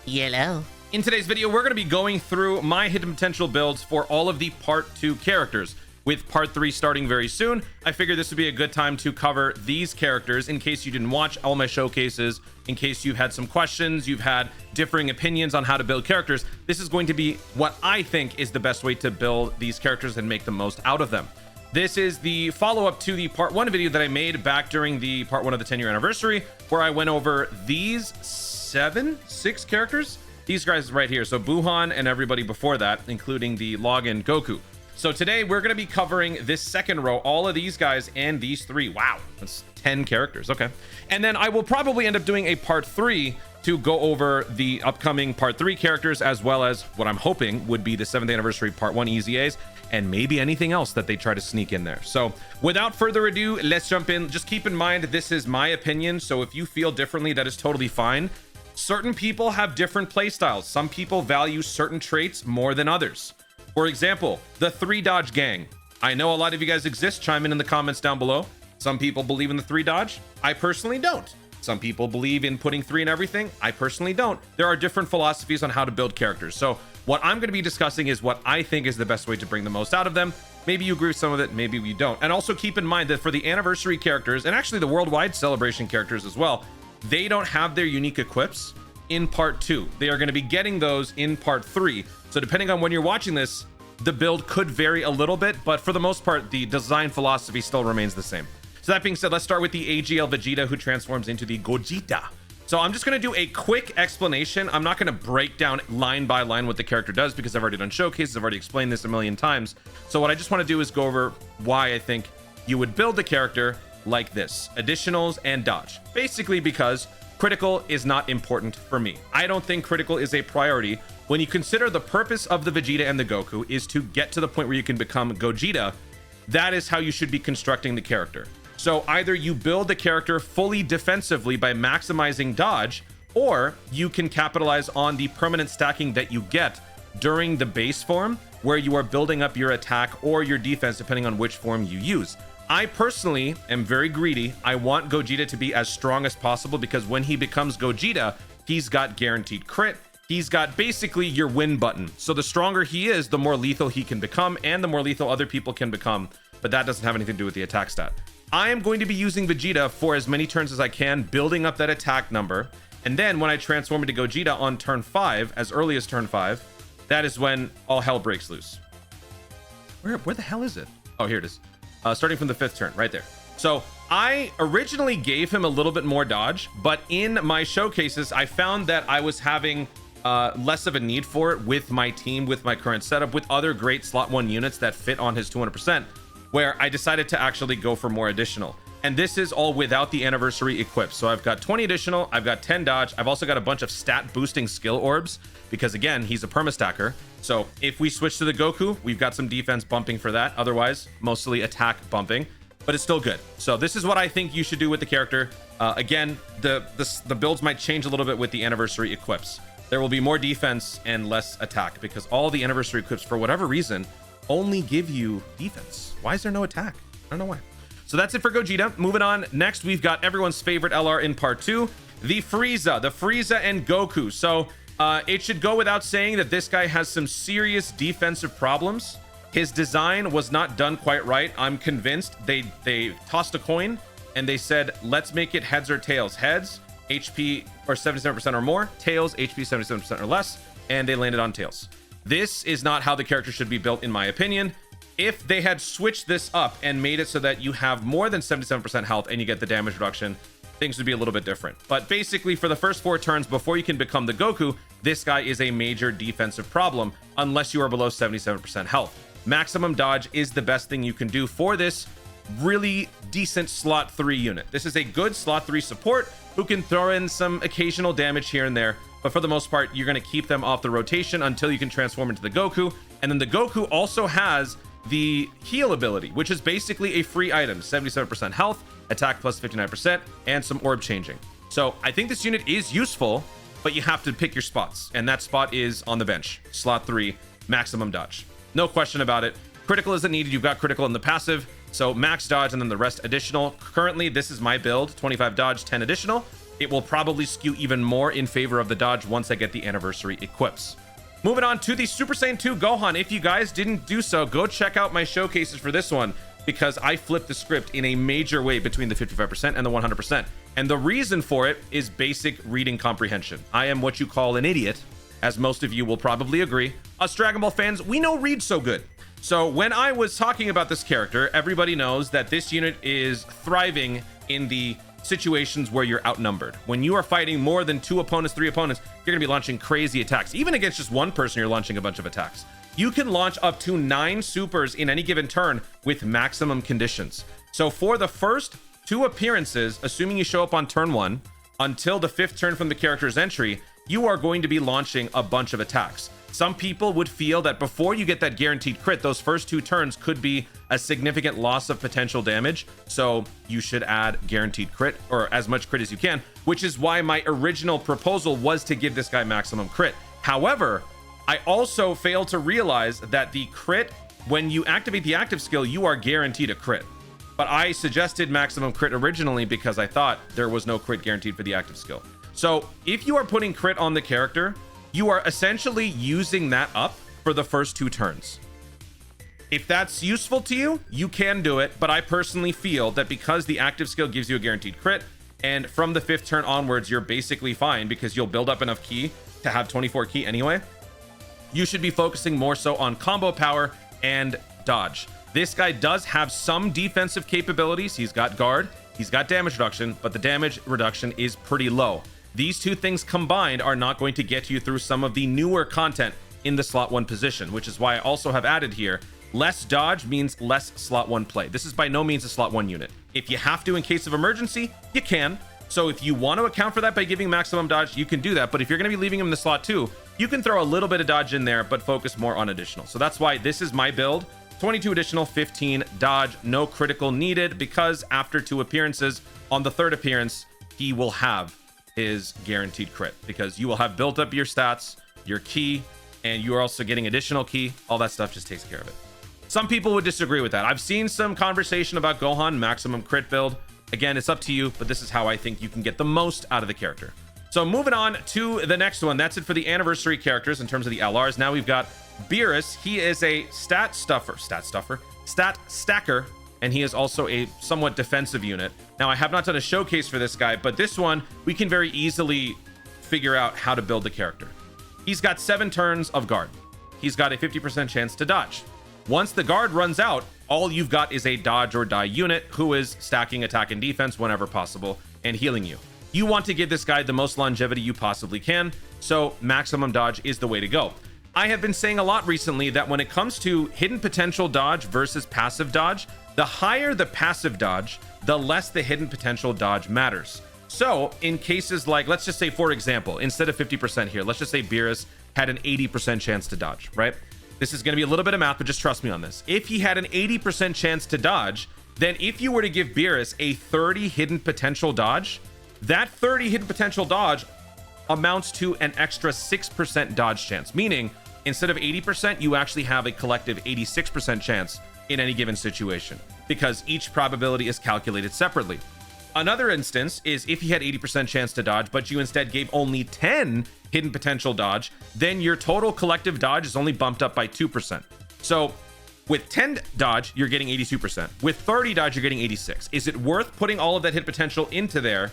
Yellow. In today's video, we're going to be going through my hidden potential builds for all of the Part 2 characters. With Part 3 starting very soon, I figured this would be a good time to cover these characters in case you didn't watch all my showcases, in case you've had some questions, you've had differing opinions on how to build characters. This is going to be what I think is the best way to build these characters and make the most out of them. This is the follow-up to the Part 1 video that I made back during the Part 1 of the 10-year anniversary, where I went over these six characters. These guys right here. So Buhan and everybody before that, including the login Goku. So today we're going to be covering this second row, all of these guys and these three. Wow, that's 10 characters. Okay. And then I will probably end up doing a Part 3 to go over the upcoming Part 3 characters, as well as what I'm hoping would be the 7th anniversary Part 1 EZAs, and maybe anything else that they try to sneak in there. So without further ado, let's jump in. Just keep in mind, this is my opinion. So if you feel differently, that is totally fine. Certain people have different playstyles. Some people value certain traits more than others. For example, the 3 dodge gang. I know a lot of you guys exist. Chime in the comments down below. Some people believe in the 3 dodge. I personally don't. Some people believe in putting 3 in everything. I personally don't. There are different philosophies on how to build characters. So what I'm going to be discussing is what I think is the best way to bring the most out of them. Maybe you agree with some of it, maybe you don't. And also keep in mind that for the anniversary characters, and actually the worldwide celebration characters as well, they don't have their unique equips in Part 2. They are going to be getting those in Part 3. So depending on when you're watching this, the build could vary a little bit, but for the most part, the design philosophy still remains the same. So that being said, let's start with the AGL Vegeta, who transforms into the GOGETA. So I'm just going to do a quick explanation. I'm not going to break down line by line what the character does because I've already done showcases. I've already explained this a million times. So what I just want to do is go over why I think you would build the character like this: additionals and dodge. Basically because critical is not important for me. I don't think critical is a priority when you consider the purpose of the Vegeta and the Goku is to get to the point where you can become Gogeta. That is how you should be constructing the character. So either you build the character fully defensively by maximizing dodge, or you can capitalize on the permanent stacking that you get during the base form, where you are building up your attack or your defense depending on which form you use. I personally am very greedy. I want Gogeta to be as strong as possible because when he becomes Gogeta, he's got guaranteed crit. He's got basically your win button. So the stronger he is, the more lethal he can become and the more lethal other people can become. But that doesn't have anything to do with the attack stat. I am going to be using Vegeta for as many turns as I can, building up that attack number. And then when I transform into Gogeta on turn 5, as early as turn 5, that is when all hell breaks loose. Where the hell is it? Oh, here it is. Starting from the 5th turn, right there. So I originally gave him a little bit more dodge, but in my showcases, I found that I was having less of a need for it with my team, with my current setup, with other great slot 1 units that fit on his 200%, where I decided to actually go for more additional. And this is all without the anniversary equip. So I've got 20 additional, I've got 10 dodge. I've also got a bunch of stat boosting skill orbs because again, he's a perma-stacker. So if we switch to the Goku, we've got some defense bumping for that. Otherwise, mostly attack bumping, but it's still good. So this is what I think you should do with the character. Again, the builds might change a little bit with the anniversary equips. There will be more defense and less attack because all the anniversary equips, for whatever reason, only give you defense. Why is there no attack? I don't know why. So that's it for Gogeta. Moving on. Next, we've got everyone's favorite LR in Part 2, the Frieza and Goku. So it should go without saying that this guy has some serious defensive problems. His design was not done quite right. I'm convinced they tossed a coin and they said, let's make it heads or tails. Heads, HP or 77% or more. Tails, HP 77% or less. And they landed on tails. This is not how the character should be built, in my opinion. If they had switched this up and made it so that you have more than 77% health and you get the damage reduction, things would be a little bit different. But basically, for the first 4 turns before you can become the Goku, this guy is a major defensive problem unless you are below 77% health. Maximum dodge is the best thing you can do for this really decent slot 3 unit. This is a good slot 3 support who can throw in some occasional damage here and there. But for the most part, you're going to keep them off the rotation until you can transform into the Goku. And then the Goku also has the heal ability, which is basically a free item: 77% health, attack plus 59%, and some orb changing. So I think this unit is useful, but you have to pick your spots. And that spot is on the bench. Slot 3, maximum dodge. No question about it. Critical isn't needed. You've got critical in the passive. So max dodge and then the rest additional. Currently, this is my build: 25 dodge, 10 additional. it will probably skew even more in favor of the dodge once I get the anniversary equips. Moving on to the Super Saiyan 2 Gohan. If you guys didn't do so, go check out my showcases for this one, because I flipped the script in a major way between the 55% and the 100%. And the reason for it is basic reading comprehension. I am what you call an idiot, as most of you will probably agree. Us Dragon Ball fans, we know read so good. So when I was talking about this character, everybody knows that this unit is thriving in the situations where you're outnumbered. When you are fighting more than 2 opponents, 3 opponents, you're gonna be launching crazy attacks. Even against just one person, you're launching a bunch of attacks. You can launch up to 9 supers in any given turn with maximum conditions. So for the first 2 appearances, assuming you show up on turn 1, until the 5th turn from the character's entry, you are going to be launching a bunch of attacks. Some people would feel that before you get that guaranteed crit, those first 2 turns could be a significant loss of potential damage. So you should add guaranteed crit, or as much crit as you can, which is why my original proposal was to give this guy maximum crit. However, I also failed to realize that the crit, when you activate the active skill, you are guaranteed a crit. But I suggested maximum crit originally because I thought there was no crit guaranteed for the active skill. So if you are putting crit on the character, you are essentially using that up for the first 2 turns. If that's useful to you, you can do it, but I personally feel that because the active skill gives you a guaranteed crit, and from the 5th turn onwards, you're basically fine because you'll build up enough ki to have 24 ki anyway, you should be focusing more so on combo power and dodge. This guy does have some defensive capabilities. He's got guard, he's got damage reduction, but the damage reduction is pretty low. These 2 things combined are not going to get you through some of the newer content in the slot 1 position, which is why I also have added here, less dodge means less slot 1 play. This is by no means a slot 1 unit. If you have to in case of emergency, you can. So if you want to account for that by giving maximum dodge, you can do that. But if you're going to be leaving him in the slot 2, you can throw a little bit of dodge in there, but focus more on additional. So that's why this is my build. 22 additional, 15 dodge, no critical needed, because after 2 appearances, on the 3rd appearance, he will have his guaranteed crit, because you will have built up your stats, your ki, and you are also getting additional ki. All that stuff just takes care of it. Some people would disagree with that. I've seen some conversation about Gohan maximum crit build. Again, it's up to you, but this is how I think you can get the most out of the character. So moving on to the next one. That's it for the anniversary characters in terms of the LRs. Now we've got Beerus. He is a stat stacker, and he is also a somewhat defensive unit. Now, I have not done a showcase for this guy, but this one, we can very easily figure out how to build the character. He's got 7 turns of guard. He's got a 50% chance to dodge. Once the guard runs out, all you've got is a dodge or die unit who is stacking attack and defense whenever possible and healing you. You want to give this guy the most longevity you possibly can, so maximum dodge is the way to go. I have been saying a lot recently that when it comes to hidden potential dodge versus passive dodge, the higher the passive dodge, the less the hidden potential dodge matters. So in cases like, let's just say, for example, instead of 50% here, let's just say Beerus had an 80% chance to dodge, right? This is going to be a little bit of math, but just trust me on this. If he had an 80% chance to dodge, then if you were to give Beerus a 30 hidden potential dodge, that 30 hidden potential dodge amounts to an extra 6% dodge chance, meaning instead of 80%, you actually have a collective 86% chance in any given situation, because each probability is calculated separately. Another instance is if he had 80% chance to dodge, but you instead gave only 10 hidden potential dodge, then your total collective dodge is only bumped up by 2%. So with 10 dodge, you're getting 82%. With 30 dodge, you're getting 86. Is it worth putting all of that hit potential into there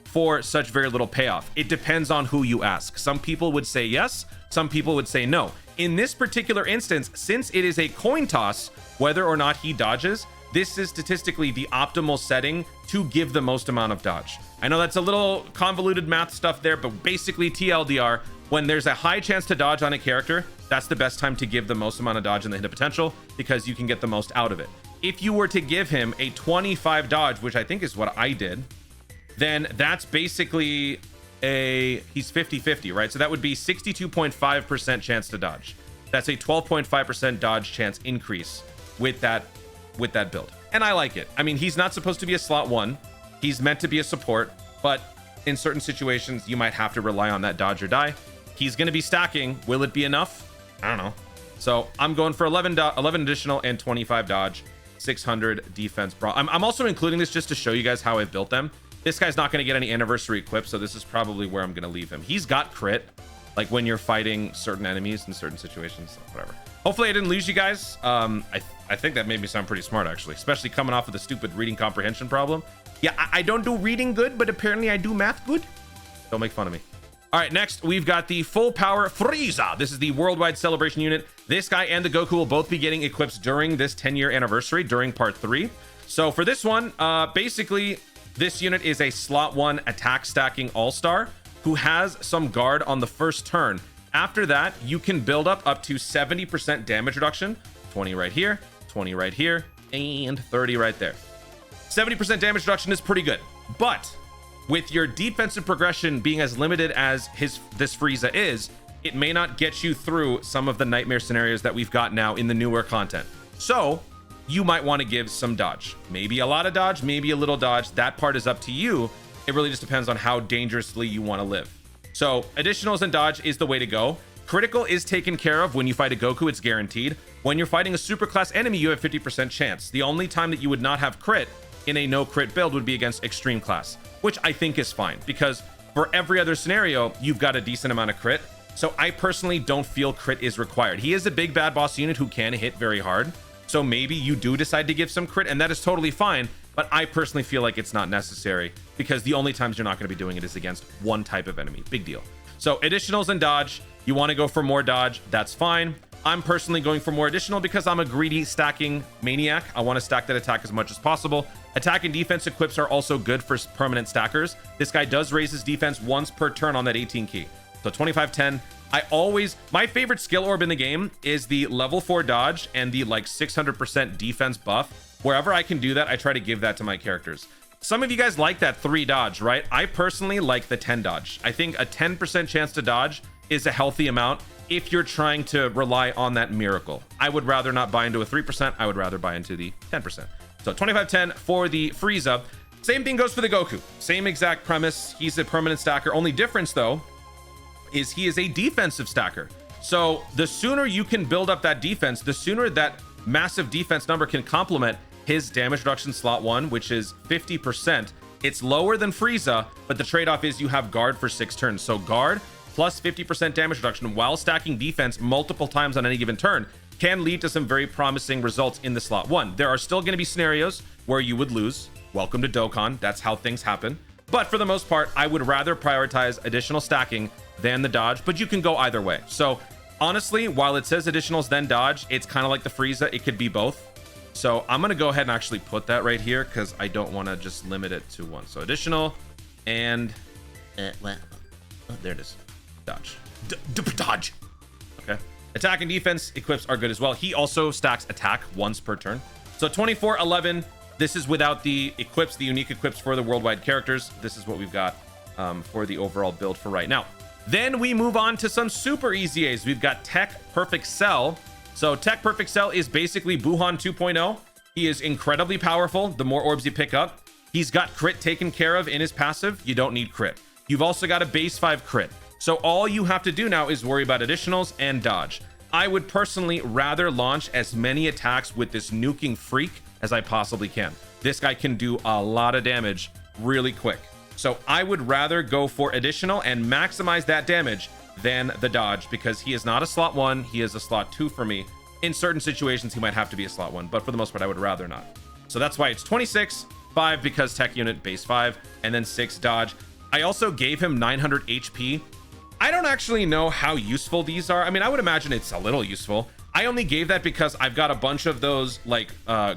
for such very little payoff? It depends on who you ask. Some people would say yes, some people would say no. In this particular instance, since it is a coin toss, whether or not he dodges, this is statistically the optimal setting to give the most amount of dodge. I know that's a little convoluted math stuff there, but basically TLDR, when there's a high chance to dodge on a character, that's the best time to give the most amount of dodge in the hidden potential, because you can get the most out of it. If you were to give him a 25 dodge, which I think is what I did, then that's basically he's 50-50, right? So that would be 62.5% chance to dodge. That's a 12.5% dodge chance increase with that build. And I like it. I mean, he's not supposed to be a slot 1. He's meant to be a support, but in certain situations, you might have to rely on that dodge or die. He's going to be stacking. Will it be enough? I don't know. So I'm going for 11 additional and 25 dodge, 600 defense. I'm also including this just to show you guys how I've built them. This guy's not going to get any anniversary equip, so this is probably where I'm going to leave him. He's got crit, like when you're fighting certain enemies in certain situations, so whatever. Hopefully I didn't lose you guys. I think that made me sound pretty smart, actually, especially coming off of the stupid reading comprehension problem. Yeah, I don't do reading good, but apparently I do math good. Don't make fun of me. All right, next we've got the full power Frieza. This is the worldwide celebration unit. This guy and the Goku will both be getting equips during this 10-year anniversary during part 3. So for this one, basically this unit is a slot 1 attack stacking all-star who has some guard on the first turn. After that, you can build up to 70% damage reduction. 20 right here, 20 right here, and 30 right there. 70% damage reduction is pretty good, but with your defensive progression being as limited as this Frieza is, it may not get you through some of the nightmare scenarios that we've got now in the newer content. So you might want to give some dodge, maybe a lot of dodge, maybe a little dodge. That part is up to you. It really just depends on how dangerously you want to live. So additionals and dodge is the way to go. Critical is taken care of when you fight a Goku, it's guaranteed. When you're fighting a super class enemy, you have 50% chance. The only time that you would not have crit in a no crit build would be against extreme class, which I think is fine because for every other scenario, you've got a decent amount of crit. So I personally don't feel crit is required. He is a big bad boss unit who can hit very hard. So maybe you do decide to give some crit and that is totally fine. But I personally feel like it's not necessary because the only times you're not going to be doing it is against one type of enemy. Big deal. So additionals and dodge, you want to go for more dodge, that's fine. I'm personally going for more additional because I'm a greedy stacking maniac. I want to stack that attack as much as possible. Attack and defense equips are also good for permanent stackers. This guy does raise his defense once per turn on that 18 key. So 25-10. My favorite skill orb in the game is the level 4 dodge and the like 600% defense buff. Wherever I can do that, I try to give that to my characters. Some of you guys like that 3 dodge, right? I personally like the 10 dodge. I think a 10% chance to dodge is a healthy amount if you're trying to rely on that miracle. I would rather not buy into a 3%. I would rather buy into the 10%. So 25-10 for the Frieza. Same thing goes for the Goku. Same exact premise. He's a permanent stacker. Only difference, though, is he is a defensive stacker. So the sooner you can build up that defense, the sooner that massive defense number can complement his damage reduction slot 1, which is 50%. It's lower than Frieza, but the trade-off is you have guard for 6 turns. So guard plus 50% damage reduction while stacking defense multiple times on any given turn can lead to some very promising results in the slot 1. There are still going to be scenarios where you would lose. Welcome to Dokkan. That's how things happen. But for the most part, I would rather prioritize additional stacking than the dodge, but you can go either way. So honestly, while it says additionals then dodge, it's kind of like the Frieza. It could be both. So I'm going to go ahead and actually put that right here because I don't want to just limit it to one. So additional and there it is. Dodge. Dodge. Okay. Attack and defense equips are good as well. He also stacks attack once per turn. So 24-11. This is without the equips, the unique equips for the worldwide characters. This is what we've got for the overall build for right now. Then we move on to some super easy A's. We've got Tech Perfect Cell. So Tech Perfect Cell is basically Buhan 2.0. He is incredibly powerful the more orbs you pick up. He's got crit taken care of in his passive. You don't need crit. You've also got a base 5 crit. So all you have to do now is worry about additionals and dodge. I would personally rather launch as many attacks with this nuking freak as I possibly can. This guy can do a lot of damage really quick. So I would rather go for additional and maximize that damage than the dodge because he is not a slot 1. He is a slot 2 for me. In certain situations, he might have to be a slot 1, but for the most part, I would rather not. So that's why it's 26, 5 because tech unit base 5, and then 6 dodge. I also gave him 900 HP. I don't actually know how useful these are. I mean, I would imagine it's a little useful. I only gave that because I've got a bunch of those like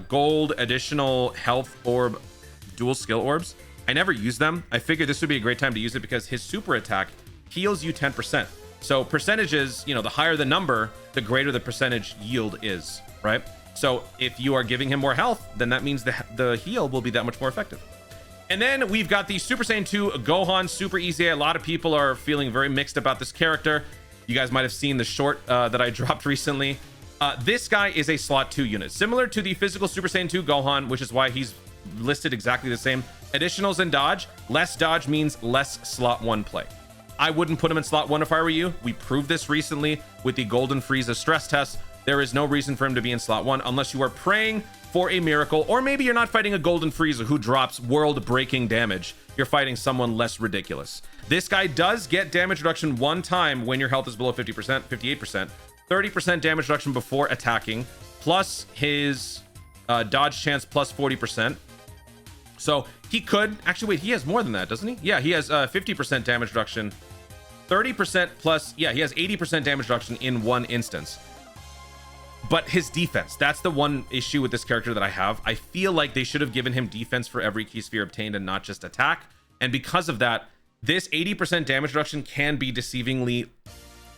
gold additional health orb dual skill orbs. I never use them. I figured this would be a great time to use it because his super attack heals you 10%. So percentages, you know, the higher the number, the greater the percentage yield is, right? So if you are giving him more health, then that means the heal will be that much more effective. And then we've got the Super Saiyan 2 Gohan Super Easy. A lot of people are feeling very mixed about this character. You guys might have seen the short that I dropped recently. This guy is a slot 2 unit, similar to the physical Super Saiyan 2 Gohan, which is why he's listed exactly the same. Additionals and dodge. Less dodge means less slot 1 play. I wouldn't put him in slot 1 if I were you. We proved this recently with the Golden Frieza stress test. There is no reason for him to be in slot 1 unless you are praying for a miracle, or maybe you're not fighting a Golden Frieza who drops world-breaking damage. You're fighting someone less ridiculous. This guy does get damage reduction one time when your health is below 50%, 58%, 30% damage reduction before attacking, plus his dodge chance plus 40%. So he could actually, wait, he has more than that, doesn't he? Yeah, he has 50% damage reduction, 30% plus, yeah, he has 80% damage reduction in one instance. But his defense, that's the one issue with this character that I have. I feel like they should have given him defense for every key sphere obtained and not just attack. And because of that, this 80% damage reduction can be deceivingly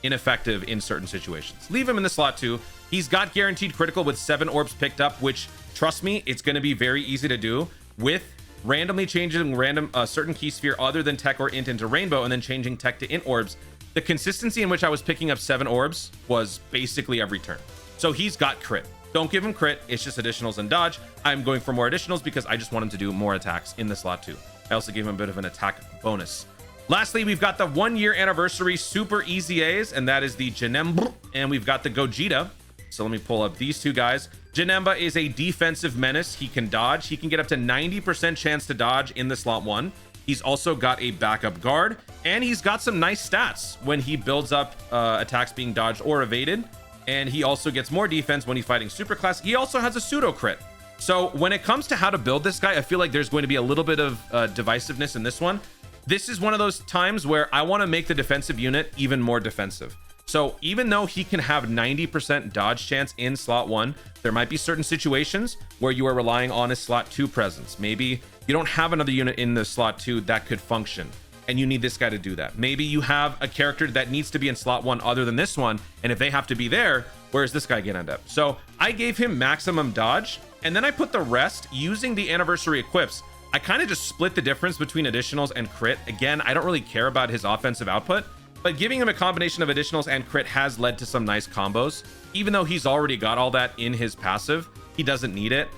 ineffective in certain situations. Leave him in the slot 2. He's got guaranteed critical with 7 orbs picked up, which, trust me, it's going to be very easy to do with randomly changing certain key sphere other than tech or int into rainbow and then changing tech to int orbs. The consistency in which I was picking up 7 orbs was basically every turn. So he's got crit. Don't give him crit. It's just additionals and dodge. I'm going for more additionals because I just want him to do more attacks in the slot 2. I also gave him a bit of an attack bonus. Lastly, we've got the 1-year anniversary super easy A's, and that is the Janemba, and we've got the Gogeta. So let me pull up these two guys. Janemba is a defensive menace. He can dodge. He can get up to 90% chance to dodge in the slot 1. He's also got a backup guard, and he's got some nice stats when he builds up attacks being dodged or evaded. And he also gets more defense when he's fighting superclass. He also has a pseudo crit. So when it comes to how to build this guy, I feel like there's going to be a little bit of divisiveness in this one. This is one of those times where I want to make the defensive unit even more defensive. So even though he can have 90% dodge chance in slot 1, there might be certain situations where you are relying on his slot 2 presence. Maybe you don't have another unit in the slot 2 that could function, and you need this guy to do that. Maybe you have a character that needs to be in slot 1 other than this one, and if they have to be there, where is this guy gonna end up? So I gave him maximum dodge, and then I put the rest using the anniversary equips. I kind of just split the difference between additionals and crit. Again, I don't really care about his offensive output, but giving him a combination of additionals and crit has led to some nice combos. Even though he's already got all that in his passive, he doesn't need it.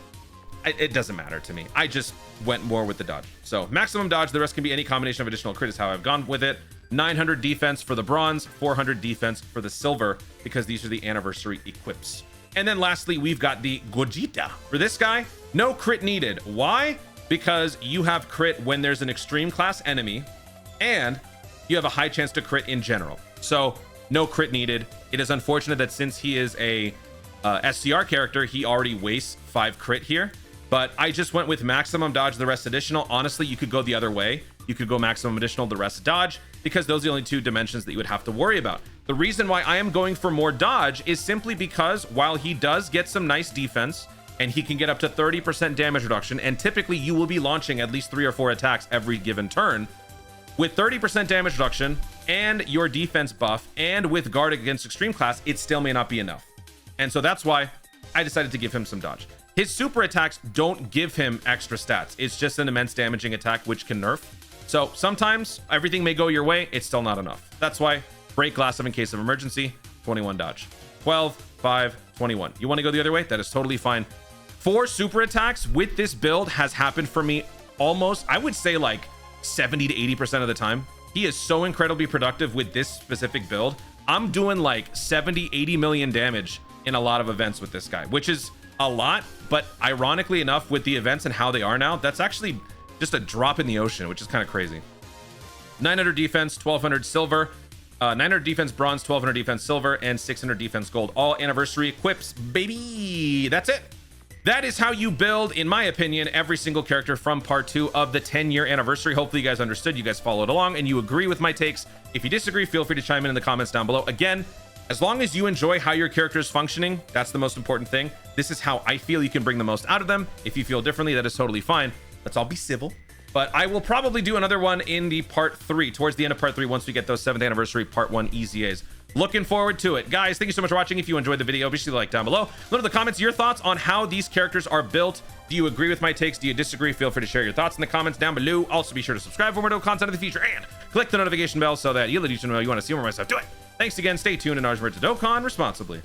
It doesn't matter to me. I just went more with the dodge. So maximum dodge, the rest can be any combination of additional crit is how I've gone with it. 900 defense for the bronze, 400 defense for the silver, because these are the anniversary equips. And then lastly, we've got the Gogeta. For this guy, no crit needed. Why? Because you have crit when there's an extreme class enemy, and you have a high chance to crit in general. So no crit needed. It is unfortunate that since he is a SCR character, he already wastes 5 crit here. But I just went with maximum dodge, the rest additional. Honestly, you could go the other way. You could go maximum additional, the rest dodge, because those are the only 2 dimensions that you would have to worry about. The reason why I am going for more dodge is simply because while he does get some nice defense, and he can get up to 30% damage reduction, and typically you will be launching at least 3 or 4 attacks every given turn, with 30% damage reduction and your defense buff, and with guard against extreme class, it still may not be enough. And so that's why I decided to give him some dodge. His super attacks don't give him extra stats. It's just an immense damaging attack, which can nerf. So sometimes everything may go your way. It's still not enough. That's why break glass in case of emergency, 21 dodge, 12, 5, 21. You want to go the other way? That is totally fine. 4 super attacks with this build has happened for me almost, I would say like 70 to 80% of the time. He is so incredibly productive with this specific build. I'm doing like 70, 80 million damage in a lot of events with this guy, which is a lot, but ironically enough, with the events and how they are now, that's actually just a drop in the ocean, which is kind of crazy. 900 defense, 1200 silver, 900 defense bronze, 1200 defense silver, and 600 defense gold. All anniversary equips, baby. That's it. That is how you build, in my opinion, every single character from part 2 of the 10-year anniversary. Hopefully you guys understood, you guys followed along, and you agree with my takes. If you disagree, feel free to chime in the comments down below. Again, as long as you enjoy how your character is functioning, that's the most important thing. This is how I feel you can bring the most out of them. If you feel differently, that is totally fine. Let's all be civil. But I will probably do another one in the part 3, towards the end of part 3, once we get those 7th anniversary part 1 EZAs. Looking forward to it. Guys, thank you so much for watching. If you enjoyed the video, be sure to like down below. Let in the comments your thoughts on how these characters are built. Do you agree with my takes? Do you disagree? Feel free to share your thoughts in the comments down below. Also, be sure to subscribe for more content in the future, and click the notification bell so that you'll let you know you want to see more of my stuff. Do it. Thanks again. Stay tuned, and remember to Dokkan responsibly.